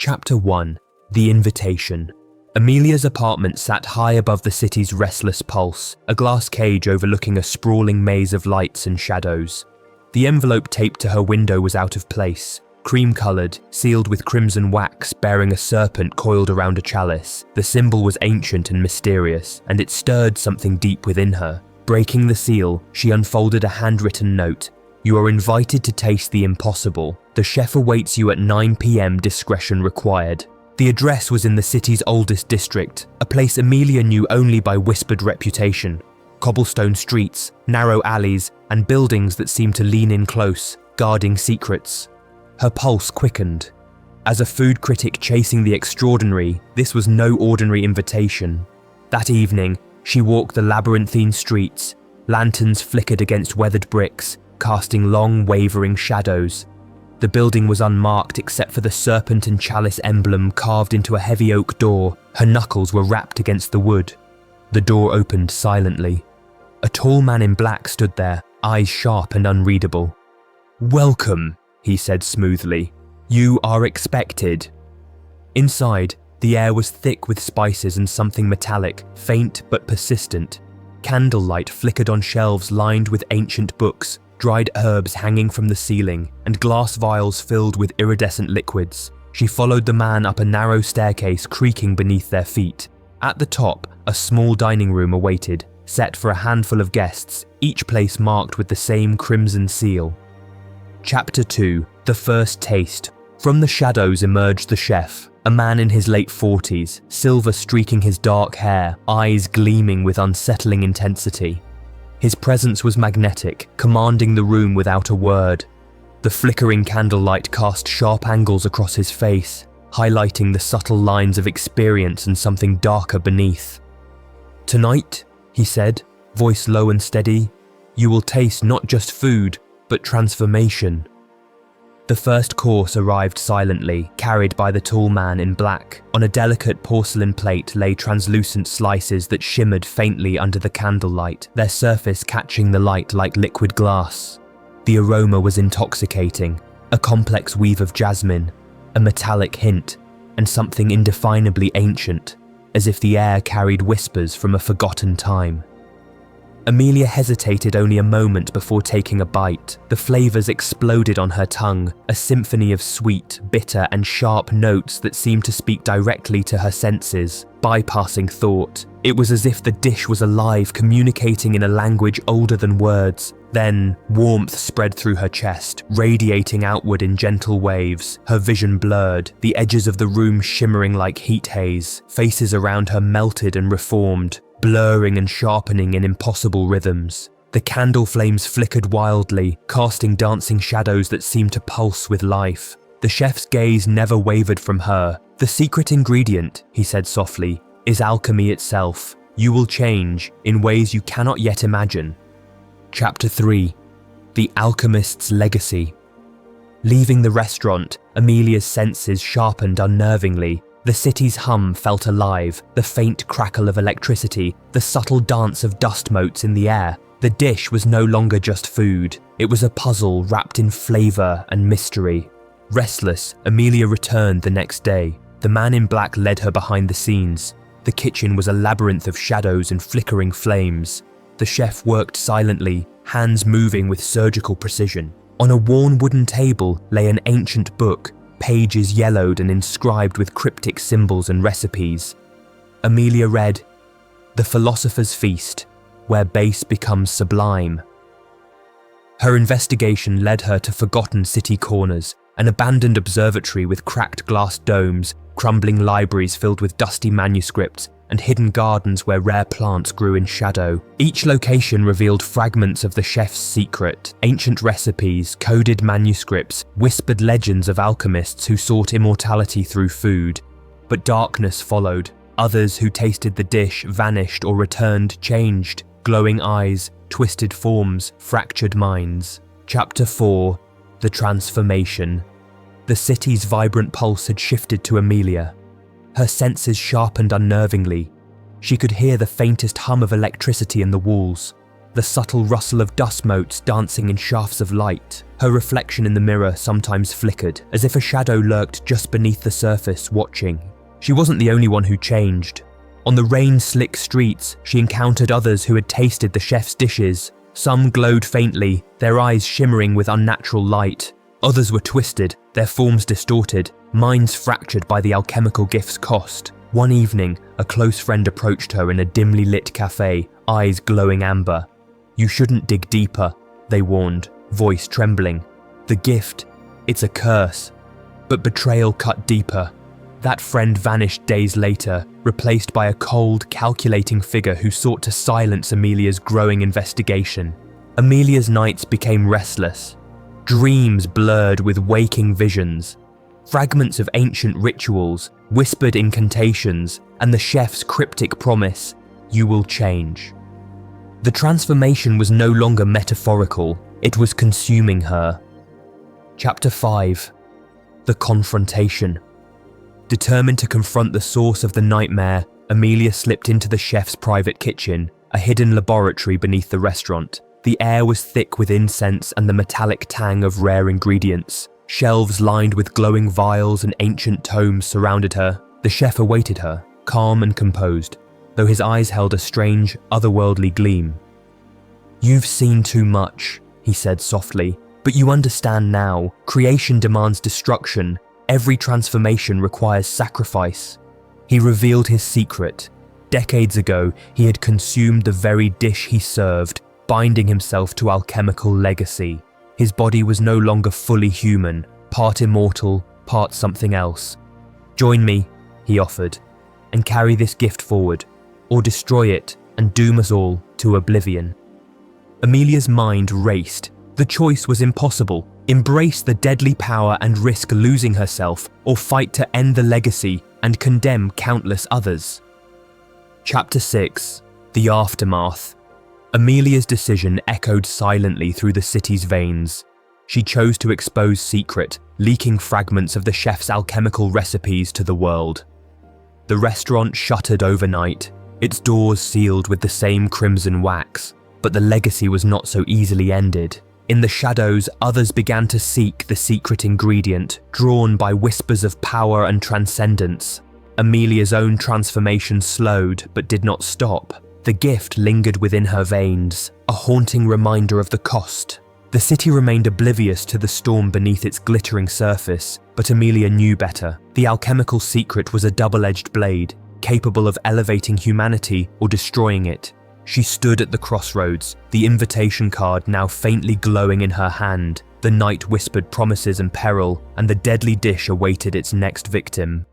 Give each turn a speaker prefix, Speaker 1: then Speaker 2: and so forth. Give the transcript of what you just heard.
Speaker 1: Chapter 1. The Invitation. Amelia's apartment sat high above the city's restless pulse, a glass cage overlooking a sprawling maze of lights and shadows. The envelope taped to her window was out of place, cream-coloured, sealed with crimson wax bearing a serpent coiled around a chalice. The symbol was ancient and mysterious, and it stirred something deep within her. Breaking the seal, she unfolded a handwritten note. "You are invited to taste the impossible. The chef awaits you at 9 p.m. Discretion required." The address was in the city's oldest district, a place Amelia knew only by whispered reputation. Cobblestone streets, narrow alleys, and buildings that seemed to lean in close, guarding secrets. Her pulse quickened. As a food critic chasing the extraordinary, this was no ordinary invitation. That evening, she walked the labyrinthine streets. Lanterns flickered against weathered bricks, casting long, wavering shadows. The building was unmarked except for the serpent and chalice emblem carved into a heavy oak door. Her knuckles were rapped against the wood. The door opened silently. A tall man in black stood there, eyes sharp and unreadable. "Welcome," he said smoothly. "You are expected." Inside, the air was thick with spices and something metallic, faint but persistent. Candlelight flickered on shelves lined with ancient books, dried herbs hanging from the ceiling, and glass vials filled with iridescent liquids. She followed the man up a narrow staircase creaking beneath their feet. At the top, a small dining room awaited, set for a handful of guests, each place marked with the same crimson seal. Chapter 2. The First Taste. From the shadows emerged the chef, a man in his late 40s, silver streaking his dark hair, eyes gleaming with unsettling intensity. His presence was magnetic, commanding the room without a word. The flickering candlelight cast sharp angles across his face, highlighting the subtle lines of experience and something darker beneath. "Tonight," he said, voice low and steady, "you will taste not just food, but transformation." The first course arrived silently, carried by the tall man in black. On a delicate porcelain plate lay translucent slices that shimmered faintly under the candlelight, their surface catching the light like liquid glass. The aroma was intoxicating, a complex weave of jasmine, a metallic hint, and something indefinably ancient, as if the air carried whispers from a forgotten time. Amelia hesitated only a moment before taking a bite. The flavors exploded on her tongue, a symphony of sweet, bitter, and sharp notes that seemed to speak directly to her senses, bypassing thought. It was as if the dish was alive, communicating in a language older than words. Then, warmth spread through her chest, radiating outward in gentle waves, her vision blurred, the edges of the room shimmering like heat haze, faces around her melted and reformed, blurring and sharpening in impossible rhythms. The candle flames flickered wildly, casting dancing shadows that seemed to pulse with life. The chef's gaze never wavered from her. "The secret ingredient," he said softly, "is alchemy itself. You will change in ways you cannot yet imagine." Chapter 3. The Alchemist's Legacy. Leaving the restaurant, Amelia's senses sharpened unnervingly. The city's hum felt alive, the faint crackle of electricity, the subtle dance of dust motes in the air. The dish was no longer just food. It was a puzzle wrapped in flavor and mystery. Restless, Amelia returned the next day. The man in black led her behind the scenes. The kitchen was a labyrinth of shadows and flickering flames. The chef worked silently, hands moving with surgical precision. On a worn wooden table lay an ancient book, pages yellowed and inscribed with cryptic symbols and recipes. Amelia read, "The Philosopher's Feast, where base becomes sublime." Her investigation led her to forgotten city corners, an abandoned observatory with cracked glass domes, crumbling libraries filled with dusty manuscripts, and hidden gardens where rare plants grew in shadow. Each location revealed fragments of the chef's secret, ancient recipes, coded manuscripts, whispered legends of alchemists who sought immortality through food. But darkness followed. Others who tasted the dish vanished or returned changed. Glowing eyes, twisted forms, fractured minds. Chapter 4. The Transformation. The city's vibrant pulse had shifted to Amelia. Her senses sharpened unnervingly. She could hear the faintest hum of electricity in the walls. the subtle rustle of dust motes dancing in shafts of light. Her reflection in the mirror sometimes flickered, as if a shadow lurked just beneath the surface, watching. She wasn't the only one who changed. On the rain-slick streets, she encountered others who had tasted the chef's dishes. Some glowed faintly, their eyes shimmering with unnatural light. Others were twisted, their forms distorted, minds fractured by the alchemical gift's cost. One evening, a close friend approached her in a dimly lit cafe, eyes glowing amber. "You shouldn't dig deeper," they warned, voice trembling. "The gift, it's a curse." But betrayal cut deeper. That friend vanished days later, replaced by a cold, calculating figure who sought to silence Amelia's growing investigation. Amelia's nights became restless. Dreams blurred with waking visions. Fragments of ancient rituals, whispered incantations, and the chef's cryptic promise, "You will change." The transformation was no longer metaphorical, it was consuming her. Chapter 5. The Confrontation. Determined to confront the source of the nightmare, Amelia slipped into the chef's private kitchen, a hidden laboratory beneath the restaurant. The air was thick with incense and the metallic tang of rare ingredients. Shelves lined with glowing vials and ancient tomes surrounded her. The chef awaited her, calm and composed, though his eyes held a strange, otherworldly gleam. "You've seen too much," he said softly, "but you understand now. Creation demands destruction. Every transformation requires sacrifice." He revealed his secret. Decades ago, he had consumed the very dish he served, binding himself to alchemical legacy. His body was no longer fully human, part immortal, part something else. "Join me," he offered, "and carry this gift forward, or destroy it and doom us all to oblivion." Amelia's mind raced. The choice was impossible. Embrace the deadly power and risk losing herself, or fight to end the legacy and condemn countless others. Chapter 6. The Aftermath. Amelia's decision echoed silently through the city's veins. She chose to expose secret, leaking fragments of the chef's alchemical recipes to the world. The restaurant shuttered overnight, its doors sealed with the same crimson wax, but the legacy was not so easily ended. In the shadows, others began to seek the secret ingredient, drawn by whispers of power and transcendence. Amelia's own transformation slowed, but did not stop. The gift lingered within her veins, a haunting reminder of the cost. The city remained oblivious to the storm beneath its glittering surface, but Amelia knew better. The alchemical secret was a double-edged blade, capable of elevating humanity or destroying it. She stood at the crossroads, the invitation card now faintly glowing in her hand. The night whispered promises and peril, and the deadly dish awaited its next victim.